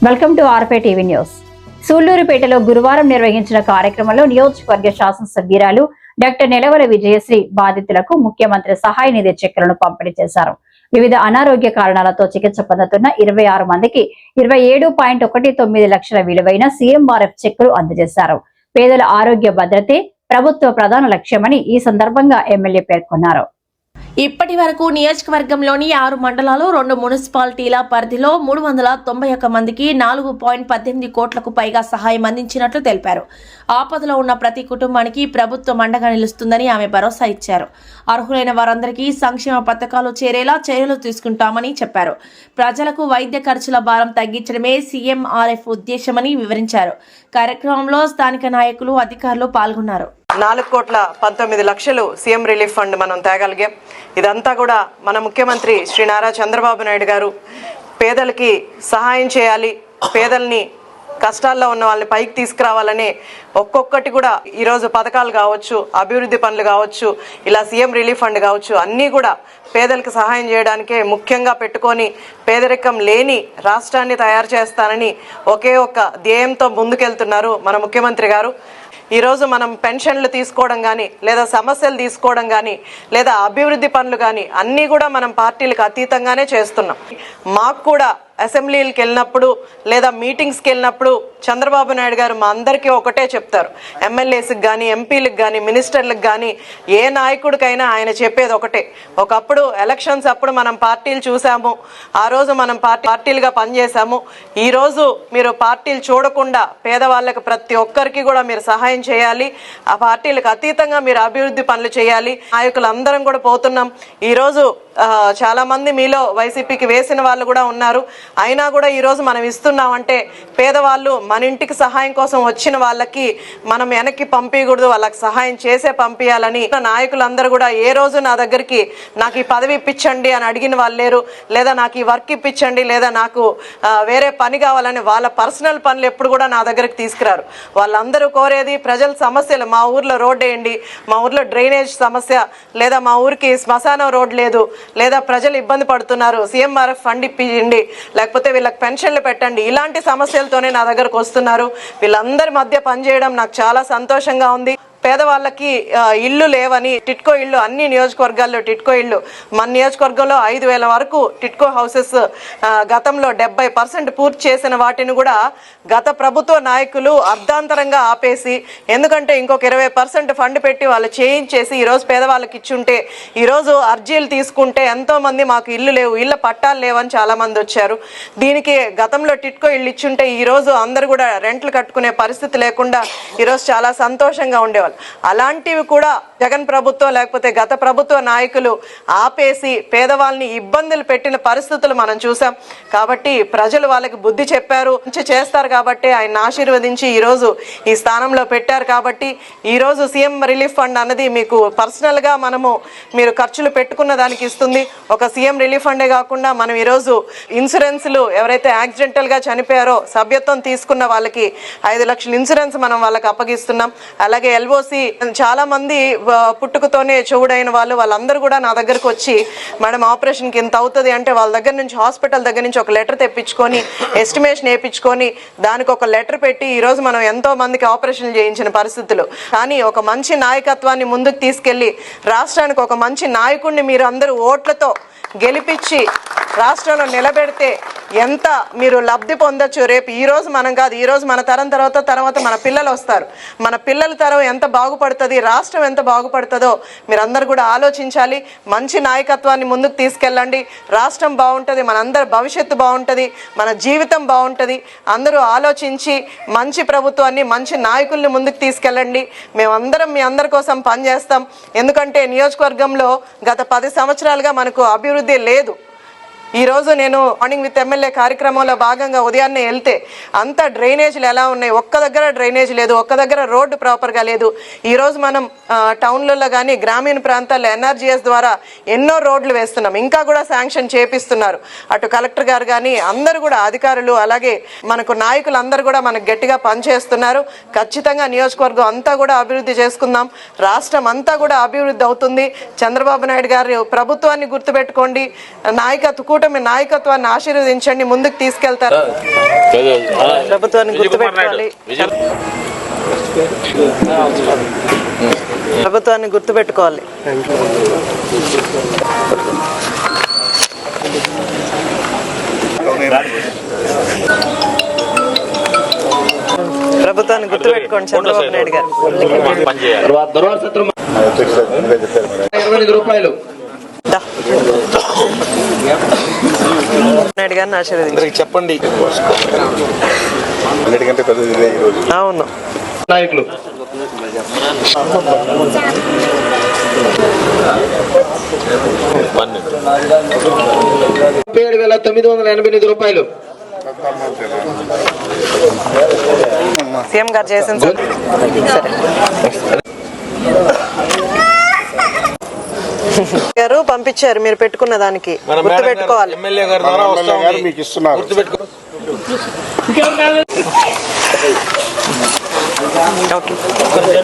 Welcome to RP TV news. సూళ్లూరుపేటలో గురువారం నిర్వహించిన కార్యక్రమంలో నియోజకవర్గ శాసనసభ్యురాలు డాక్టర్ నెలవల విజయశ్రీ బాధితులకు ముఖ్యమంత్రి సహాయ నిధి చెక్కులను పంపిణీ చేశారు. వివిధ అనారోగ్య కారణాలతో చికిత్స పొందుతున్న 26 మందికి 27.19 లక్షల విలువైన సీఎంఆర్ఎఫ్ చెక్కులు అందజేశారు. పేదల ఆరోగ్య భద్రతే ప్రభుత్వ ప్రధాన లక్ష్యమని ఈ సందర్భంగా ఎమ్మెల్యే పేర్కొన్నారు. ఇప్పటి వరకు నియోజకవర్గంలోని 6 మండలాలు 2 మున్సిపాలిటీల పరిధిలో 391 మందికి 4.18 కోట్లకు పైగా సహాయం అందించినట్లు తెలిపారు. ఆపదలో ఉన్న ప్రతి కుటుంబానికి ప్రభుత్వం అండగా నిలుస్తుందని ఆమె భరోసా ఇచ్చారు. అర్హులైన వారందరికీ సంక్షేమ పథకాలు చేరేలా చర్యలు తీసుకుంటామని చెప్పారు. ప్రజలకు వైద్య ఖర్చుల భారం తగ్గించడమే సీఎంఆర్ఎఫ్ ఉద్దేశమని వివరించారు. కార్యక్రమంలో స్థానిక నాయకులు, అధికారులు పాల్గొన్నారు. 4,19,00,000 సీఎం రిలీఫ్ ఫండ్ మనం తేగలిగాం. ఇదంతా కూడా మన ముఖ్యమంత్రి శ్రీ నారా చంద్రబాబు నాయుడు గారు పేదలకి సహాయం చేయాలి, పేదల్ని కష్టాల్లో ఉన్న వాళ్ళని పైకి తీసుకురావాలని ఒక్కొక్కటి కూడా ఈరోజు పథకాలు కావచ్చు, అభివృద్ధి పనులు కావచ్చు, ఇలా సీఎం రిలీఫ్ ఫండ్ కావచ్చు, అన్నీ కూడా పేదలకు సహాయం చేయడానికే ముఖ్యంగా పెట్టుకొని పేదరికం లేని రాష్ట్రాన్ని తయారు చేస్తానని ఒకే ఒక్క ధ్యేయంతో ముందుకెళ్తున్నారు మన ముఖ్యమంత్రి గారు. ఈరోజు మనం పెన్షన్లు తీసుకోవడం కానీ, లేదా సమస్యలు తీసుకోవడం కానీ, లేదా అభివృద్ధి పనులు కానీ అన్నీ కూడా మనం పార్టీలకు అతీతంగానే చేస్తున్నాం. మాకు కూడా అసెంబ్లీలకు వెళ్ళినప్పుడు లేదా మీటింగ్స్కి వెళ్ళినప్పుడు చంద్రబాబు నాయుడు గారు మా అందరికీ ఒకటే చెప్తారు. ఎమ్మెల్యేస్కి కానీ, ఎంపీలకు కానీ, మినిస్టర్లకు కానీ, ఏ నాయకుడికైనా ఆయన చెప్పేది ఒకటే. ఒకప్పుడు ఎలక్షన్స్ అప్పుడు మనం పార్టీలు చూసాము, ఆ రోజు మనం పార్టీలుగా పనిచేసాము. ఈరోజు మీరు పార్టీలు చూడకుండా పేదవాళ్ళకి ప్రతి ఒక్కరికి కూడా మీరు సహాయం చేయాలి, ఆ పార్టీలకు అతీతంగా మీరు అభివృద్ధి పనులు చేయాలి. నాయకులందరం కూడా పోతున్నాం. ఈరోజు చాలా మంది మీలో వైసీపీకి వేసిన వాళ్ళు కూడా ఉన్నారు. అయినా కూడా ఈరోజు మనం ఇస్తున్నామంటే పేదవాళ్ళు మన ఇంటికి సహాయం కోసం వచ్చిన వాళ్ళకి మనం వెనక్కి పంపించకూడదు, వాళ్ళకి సహాయం చేసే పంపించాలని. నాయకులందరూ కూడా ఏ రోజు నా దగ్గరికి నాకు ఈ పదవి ఇప్పించండి అని అడిగిన వాళ్ళు లేరు, లేదా నాకు ఈ వర్క్ ఇప్పించండి, లేదా నాకు వేరే పని కావాలని వాళ్ళ పర్సనల్ పనులు ఎప్పుడు కూడా నా దగ్గరికి తీసుకురారు. వాళ్ళందరూ కోరేది ప్రజల సమస్యలు. మా ఊర్లో రోడ్ వేయండి, మా ఊర్లో డ్రైనేజ్ సమస్య, లేదా మా ఊరికి శ్మశానం రోడ్ లేదు, లేదా ప్రజలు ఇబ్బంది పడుతున్నారు, సీఎంఆర్ఎఫ్ ఫండ్ ఇప్పించండి, లేకపోతే వీళ్ళకి పెన్షన్లు పెట్టండి, ఇలాంటి సమస్యలతోనే నా దగ్గరకు వస్తున్నారు. వీళ్ళందరి మధ్య పనిచేయడం నాకు చాలా సంతోషంగా ఉంది. పేదవాళ్ళకి ఇల్లు లేవని టిట్కో ఇళ్ళు అన్ని నియోజకవర్గాల్లో టిట్కో ఇళ్ళు, మన నియోజకవర్గంలో 5,000 వరకు టిట్కో హౌసెస్ గతంలో 70% పూర్తి చేసిన వాటిని కూడా గత ప్రభుత్వ నాయకులు అర్ధాంతరంగా ఆపేసి, ఎందుకంటే ఇంకొక 20% ఫండ్ పెట్టి వాళ్ళు చేయించేసి ఈరోజు పేదవాళ్ళకి ఇచ్చుంటే, ఈరోజు అర్జీలు తీసుకుంటే ఎంతోమంది మాకు ఇల్లు లేవు, ఇళ్ళ పట్టాలు లేవని చాలామంది వచ్చారు. దీనికి గతంలో టిట్కో ఇళ్ళు ఇచ్చుంటే ఈరోజు అందరు కూడా రెంట్లు కట్టుకునే పరిస్థితి లేకుండా ఈరోజు చాలా సంతోషంగా ఉండేవాళ్ళు. అలాంటివి కూడా జగన్ ప్రభుత్వం లేకపోతే గత ప్రభుత్వ నాయకులు ఆపేసి పేదవాళ్ళని ఇబ్బందులు పెట్టిన పరిస్థితులు మనం చూసాం. కాబట్టి ప్రజలు వాళ్ళకి బుద్ధి చెప్పారు, మంచి చేస్తారు కాబట్టి ఆయన ఆశీర్వదించి ఈరోజు ఈ స్థానంలో పెట్టారు. కాబట్టి ఈరోజు సీఎం రిలీఫ్ ఫండ్ అన్నది మీకు పర్సనల్గా మీరు ఖర్చులు పెట్టుకున్న దానికి ఇస్తుంది. ఒక సీఎం రిలీఫ్ ఫండే కాకుండా మనం ఈరోజు ఇన్సూరెన్స్లు ఎవరైతే యాక్సిడెంటల్గా చనిపోయారో సభ్యత్వం తీసుకున్న వాళ్ళకి 5 లక్షల ఇన్సూరెన్స్ మనం వాళ్ళకి అప్పగిస్తున్నాం. అలాగే ఎల్ఓసి చాలా మంది పుట్టుకతోనే చెవుడైన వాళ్ళందరూ కూడా నా దగ్గరకు వచ్చి మేడం ఆపరేషన్కి ఇంత అవుతుంది అంటే వాళ్ళ దగ్గర నుంచి హాస్పిటల్ దగ్గర నుంచి ఒక లెటర్ తెప్పించుకొని ఎస్టిమేషన్ వేయించుకొని దానికి ఒక లెటర్ పెట్టి ఈరోజు మనం ఎంతో మందికి ఆపరేషన్లు చేయించిన పరిస్థితులు. కానీ ఒక మంచి నాయకత్వాన్ని ముందుకు తీసుకెళ్లి రాష్ట్రానికి ఒక మంచి నాయకుడిని మీరు అందరూ ఓట్లతో గెలిపించి రాష్ట్రంలో నిలబెడితే ఎంత మీరు లబ్ధి పొందొచ్చు. రేపు ఈరోజు మనం కాదు, ఈరోజు మన తరం తర్వాత మన పిల్లలు వస్తారు. మన పిల్లల తరం ఎంత బాగుపడుతుంది, రాష్ట్రం ఎంత బాగుపడుతుందో మీరందరూ కూడా ఆలోచించాలి. మంచి నాయకత్వాన్ని ముందుకు తీసుకెళ్ళండి, రాష్ట్రం బాగుంటుంది, మనందరి భవిష్యత్తు బాగుంటుంది, మన జీవితం బాగుంటుంది. అందరూ ఆలోచించి మంచి ప్రభుత్వాన్ని, మంచి నాయకుల్ని ముందుకు తీసుకెళ్ళండి. మేమందరం మీ అందరి కోసం పనిచేస్తాం. ఎందుకంటే నియోజకవర్గంలో గత 10 సంవత్సరాలుగా మనకు అభివృద్ధి లేదు. ఈరోజు నేను మార్నింగ్ విత్ ఎమ్మెల్యే కార్యక్రమంలో భాగంగా ఉదయాన్నే వెళ్తే అంత డ్రైనేజీలు ఎలా ఉన్నాయి, ఒక్క దగ్గర డ్రైనేజ్ లేదు, ఒక్క దగ్గర రోడ్డు ప్రాపర్గా లేదు. ఈరోజు మనం టౌన్లలో కానీ గ్రామీణ ప్రాంతాల్లో ఎన్ఆర్జీఎస్ ద్వారా ఎన్నో రోడ్లు వేస్తున్నాం, ఇంకా కూడా శాంక్షన్ చేపిస్తున్నారు. అటు కలెక్టర్ గారు కానీ అందరూ కూడా అధికారులు, అలాగే మనకు నాయకులు అందరూ కూడా మనకు గట్టిగా పనిచేస్తున్నారు. ఖచ్చితంగా నియోజకవర్గం అంతా కూడా అభివృద్ధి చేసుకుందాం, రాష్ట్రం అంతా కూడా అభివృద్ధి అవుతుంది. చంద్రబాబు నాయుడు గారి ప్రభుత్వాన్ని గుర్తుపెట్టుకోండి, నాయకత్వ కూటమి నాయకత్వాన్ని ఆశీర్వదించండి, ముందుకు తీసుకెళ్తారు. ప్రభుత్వాన్ని గుర్తుపెట్టుకోవాలి, ప్రభుత్వాన్ని గుర్తుపెట్టుకోవాలి. ప్రభుత్వాన్ని గుర్తుపెట్టుకోండి చంద్రబాబు నాయుడు గారు. రూపాయలు నాయుడు గారిని ఆశీర్వదించండి. చెప్పండి. అవును, నాయకులు 37,988 రూపాయలు. సీఎం గారు చేసిన గారు పంపించారు, మీరు పెట్టుకున్న దానికి గుర్తుపెట్టుకోవాలి. ఎమ్మెల్యే గారి ద్వారా మీకు ఇస్తున్నారు, గుర్తుపెట్టుకో.